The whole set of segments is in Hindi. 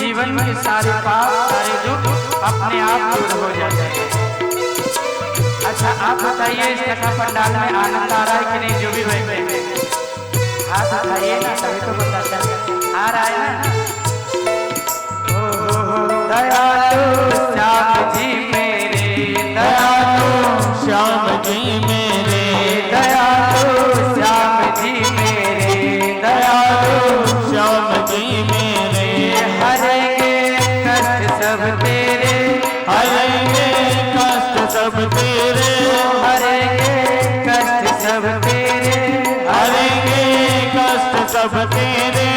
जीवन के सारे पाप सारे दुख अपने आप दूर हो जाते हैं। अच्छा आप बताइए इस कथा पंडाल में आनंद आ रहा है कि नहीं? जो भी बैठे हैं हाथ उठाइए ना, तभी तो पता चल आ रहा है ना। दयालु श्याम जी मेरे, दयालु श्याम जी मेरे, दयालु श्याम जी मेरे, दयालु श्याम जी मेरे, हरेंगे कष्ट सब तेरे, हरेंगे कष्ट सब तेरे, हरेंगे कष्ट सब तेरे, हरेंगे कष्ट सब तेरे,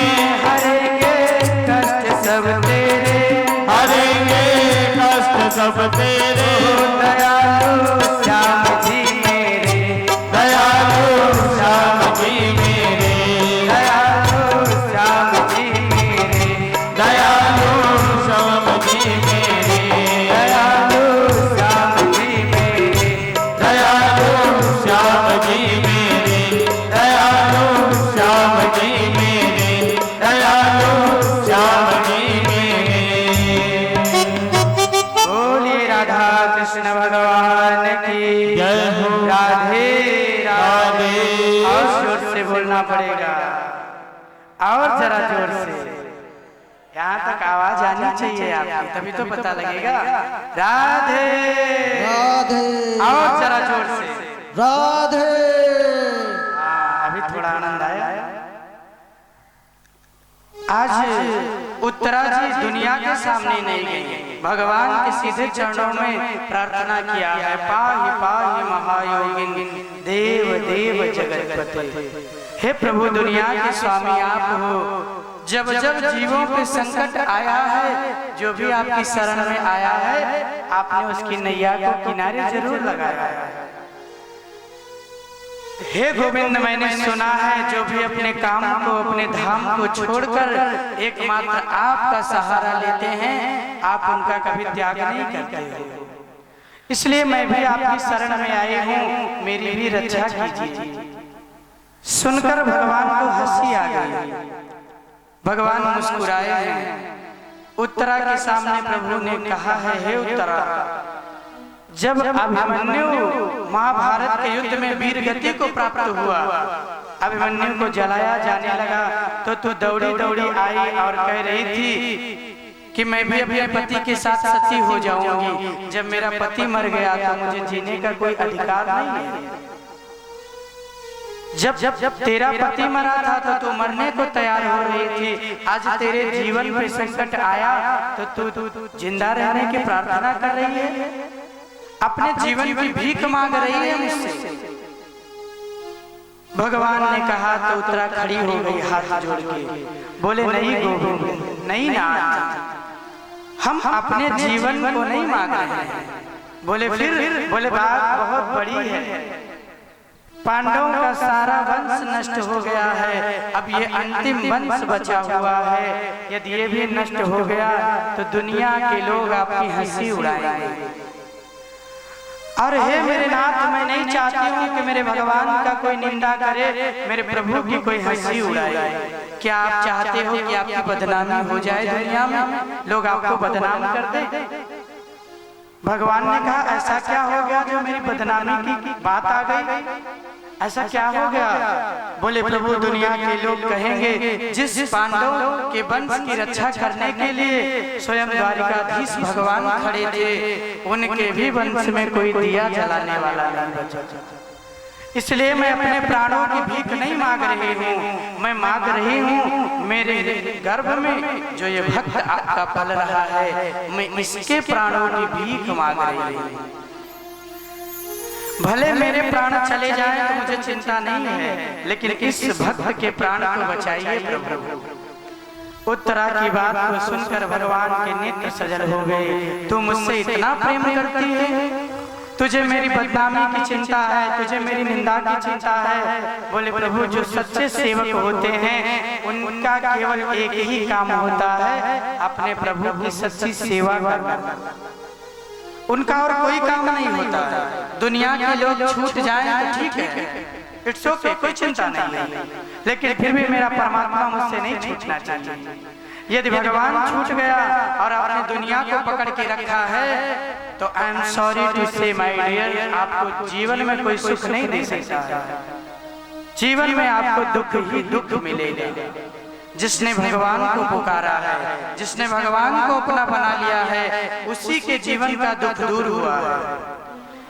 हरेंगे कष्ट सब तेरे, हरेंगे कष्ट सब तेरे। दयालु श्याम जी मेरे, दयालु श्याम जी मेरे, दयालु श्याम जी मेरे, दयालु श्याम जी मेरे, दयालु श्याम जी मेरे, दयालु श्याम जी मेरे, दयालु श्याम जी मेरे, दयालु श्याम जी मेरे। बोलिए राधा कृष्ण भगवान की जय हो। राधे राधे। राधे। और जोर से बोलना पड़ेगा, और जरा जोर से, यहाँ तक आवाज आनी चाहिए आपकी, तभी तो पता लगेगा। राधे राधे, और जरा जोर से। राधे। अभी थोड़ा आनंद आया। आज उत्तरा जी दुनिया के सामने नहीं गई, भगवान के सीधे चरणों में प्रार्थना किया है। पाहि पाहि महायोगिन देव देव जगतपते। हे प्रभु दुनिया के स्वामी आप हो, जब जब जीवों पे संकट आया है, जो भी आपकी शरण में आया है, आपने उसकी नैया को किनारे जरूर लगाया है। हे गोविंद मैंने सुना है जो भी अपने काम को अपने धाम को छोड़कर एकमात्र आपका सहारा लेते हैं, आप उनका कभी त्याग नहीं करते हो। इसलिए मैं भी आपकी शरण में आई हूँ, मेरी भी रक्षा कीजिए। सुनकर भगवान को हंसी आ गई, भगवान मुस्कुराए हैं। उत्तरा के सामने प्रभु ने कहा है, हे उत्तरा, जब अभिमन्यु महाभारत के युद्ध में वीर गति को प्राप्त हुआ, अभिमन्यु को जलाया जाने लगा, तो तू दौड़ी दौड़ी आई और कह रही थी कि मैं भी अपने पति के साथ सती हो जाऊंगी। जब मेरा पति मर गया तो मुझे जीने का कोई अधिकार नहीं है। जब जब तेरा पति मरा था तो तू मरने को तैयार हो रही थी, आज तेरे जीवन पे संकट आया तो तू जिंदा रहने की प्रार्थना कर रही है, अपने जीवन की भीख मांग रही है मुझसे। भगवान ने कहा तो उत्तरा खड़ी हो गई हाथ जोड़ के, बोले नहीं गोविंद, नहीं नाथ, हम अपने जीवन को नहीं मांग रहे हैं। बोले फिर? बोले बात बहुत बड़ी है, पांडवों का सारा वंश नष्ट हो गया है, अब ये अंतिम वंश बचा हुआ है, यदि ये भी नष्ट हो गया तो दुनिया के लोग आपकी हंसी उड़ाएंगे। और हे मेरे नाथ, मैं नहीं चाहती हूँ कि मेरे भगवान का कोई निंदा करे, मेरे प्रभु की कोई हंसी उड़ाए। क्या आप चाहते हो कि आपकी बदनामी हो जाए दुनिया में, लोग आपको बदनाम कर दे? भगवान ने कहा ऐसा क्या हो गया जो मेरी बदनामी की बात आ गई, ऐसा क्या हो गया? बोले प्रभु दुनिया के लोग कहेंगे जिस पांडवों के वंश की रक्षा करने के लिए स्वयं द्वारिकाधीश भगवान खड़े थे, उनके भी वंश में कोई दिया जलाने वाला नहीं बचा। इसलिए मैं अपने प्राणों की भीख नहीं मांग रही हूँ, मैं मांग रही हूँ मेरे गर्भ में जो ये भक्त आपका पल रहा है, मैं इसके प्राणों की भीख मांग रही हूँ। भले मेरे प्राण चले जाएं तो मुझे चिंता नहीं है, लेकिन इस भक्त के प्राण को बचाइए प्रभु। उत्तरा की बात को सुनकर भगवान के नेत्र सजल हो गए। तू मुझसे इतना प्रेम करती है, तुझे मेरी बदनामी की चिंता है, तुझे मेरी निंदा की चिंता है। बोले प्रभु जो सच्चे सेवक होते हैं उनका केवल एक ही काम होता है, अपने प्रभु की सच्ची सेवा करना, उनका और कोई काम नहीं होता है। दुनिया के लोग छूट जाएं तो ठीक है, इट्स ओके, कोई चिंता नहीं है, लेकिन फिर भी मेरा परमात्मा मुझसे नहीं छूटना चाहिए। यदि भगवान छूट गया और आपने दुनिया को पकड़ के रखा है तो आई एम सॉरी टू से माय डियर, आपको जीवन में कोई सुख नहीं दे सकता है। जीवन में आपको दुख ही दुख मिलेगा। जिसने भगवान को पुकारा है, जिसने भगवान को अपना बना लिया है, उसी के जीवन का दुख दूर हुआ है।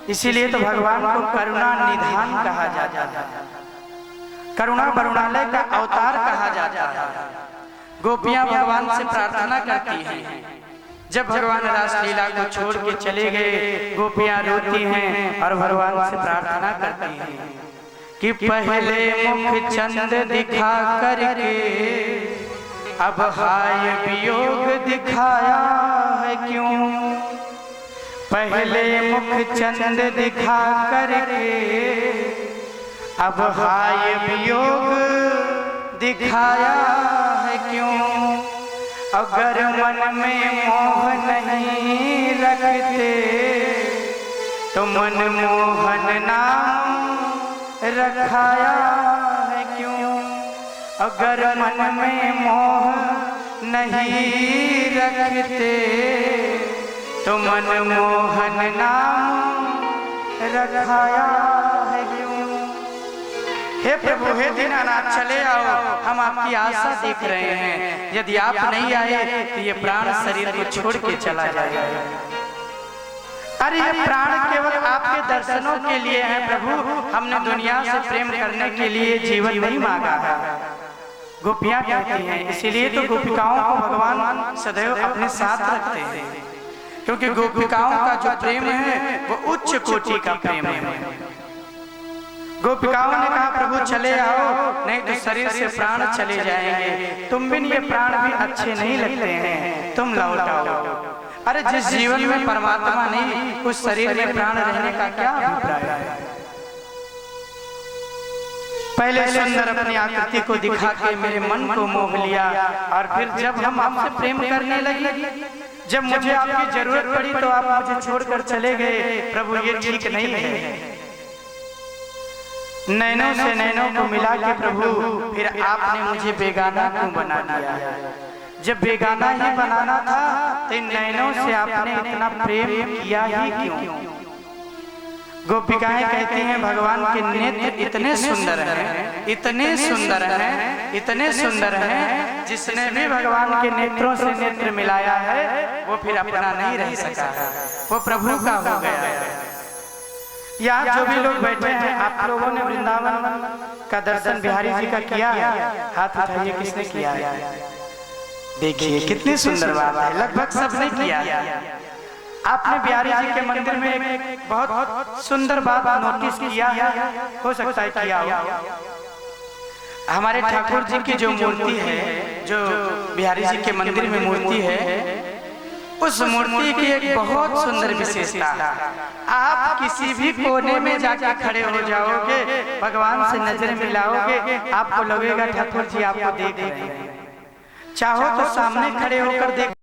इसीलिए तो भगवान को करुणा निधान कहा जाता है, करुणा वरुणालय का अवतार कहा जाता है। गोपियां भगवान से प्रार्थना करती हैं। जब भगवान रासलीला को छोड़ के चले गए, गोपियां रोती हैं और भगवान से प्रार्थना करती हैं कि पहले मुख चंद दिखा करके अब हाय वियोग दिखाया है क्यों। पहले मुख चंद दिखा करके अब हाय वियोग दिखाया है क्यों। अगर मन में मोह नहीं रखते तो मनमोहन नाम रखाया है क्यों। अगर मन में मोह नहीं रखते तो मनमोहन नाम रखाया है क्यों। हे प्रभु, हे दीनानाथ, चले आओ, हम आपकी आशा देख रहे हैं। यदि आप नहीं आए तो ये प्राण शरीर को छोड़ के चला जाएगा। अरे ये प्राण केवल आपके दर्शनों के लिए है प्रभु, हमने दुनिया से प्रेम करने के लिए जीवन नहीं मांगा है। गोपियां कहती हैं, इसीलिए तो गोपिकाओं को भगवान सदैव अपने साथ रखते हैं, क्योंकि गोपिकाओं का जो प्रेम है वो उच्च कोटि का प्रेम है। गोपिकाओं ने कहा, प्रभु चले आओ, नहीं तो शरीर से प्राण चले जाएंगे। तुम बिन ये प्राण भी अच्छे नहीं लगते हैं, तुम लौट आओ। अरे जिस जीवन में परमात्मा नहीं, उस शरीर में प्राण रहने का क्या अभिप्राय है। पहले सुंदर अपनी आकृति को दिखा के मेरे मन को मोह लिया, और फिर जब हम आपसे प्रेम करने लगे, जब मुझे आपकी जरूरत पड़ी तो आप मुझे छोड़कर चले गए। प्रभु ये ठीक नहीं है। नैनों से नैनों को मिला के प्रभु फिर आपने मुझे बेगाना क्यों बना दिया। जब बेगाना ही बनाना था तो इन नैनों से आपने इतना प्रेम किया ही क्यों। गोपिकाएं कहती हैं, भगवान के नेत्र इतने सुंदर हैं, इतने सुंदर हैं, इतने सुंदर हैं, जिसने भी भगवान के नेत्रों से नेत्र मिलाया है वो फिर अपना नहीं रह सका, वो प्रभु का हो गया। यहाँ जो भी लोग बैठे हैं, आप लोगों ने वृंदावन का दर्शन बिहारी जी का किया है? हाथ उठाइए, किसने किया है? देखिए कितनी सुंदर बात है, लगभग सबने किया है। आपने बिहारी जी के मंदिर में एक बहुत सुंदर बात नोटिस किया है, हो सकता है किया हो। हमारे ठाकुर जी की जो मूर्ति है, जो बिहारी जी के मंदिर में मूर्ति है, उस मूर्ति की एक बहुत सुंदर विशेषता है। आप किसी भी कोने में जाकर खड़े हो जाओगे, भगवान से नजर मिलाओगे, आपको लगेगा ठाकुर जी आपको देख रहे हैं। चाहो तो सामने खड़े होकर देख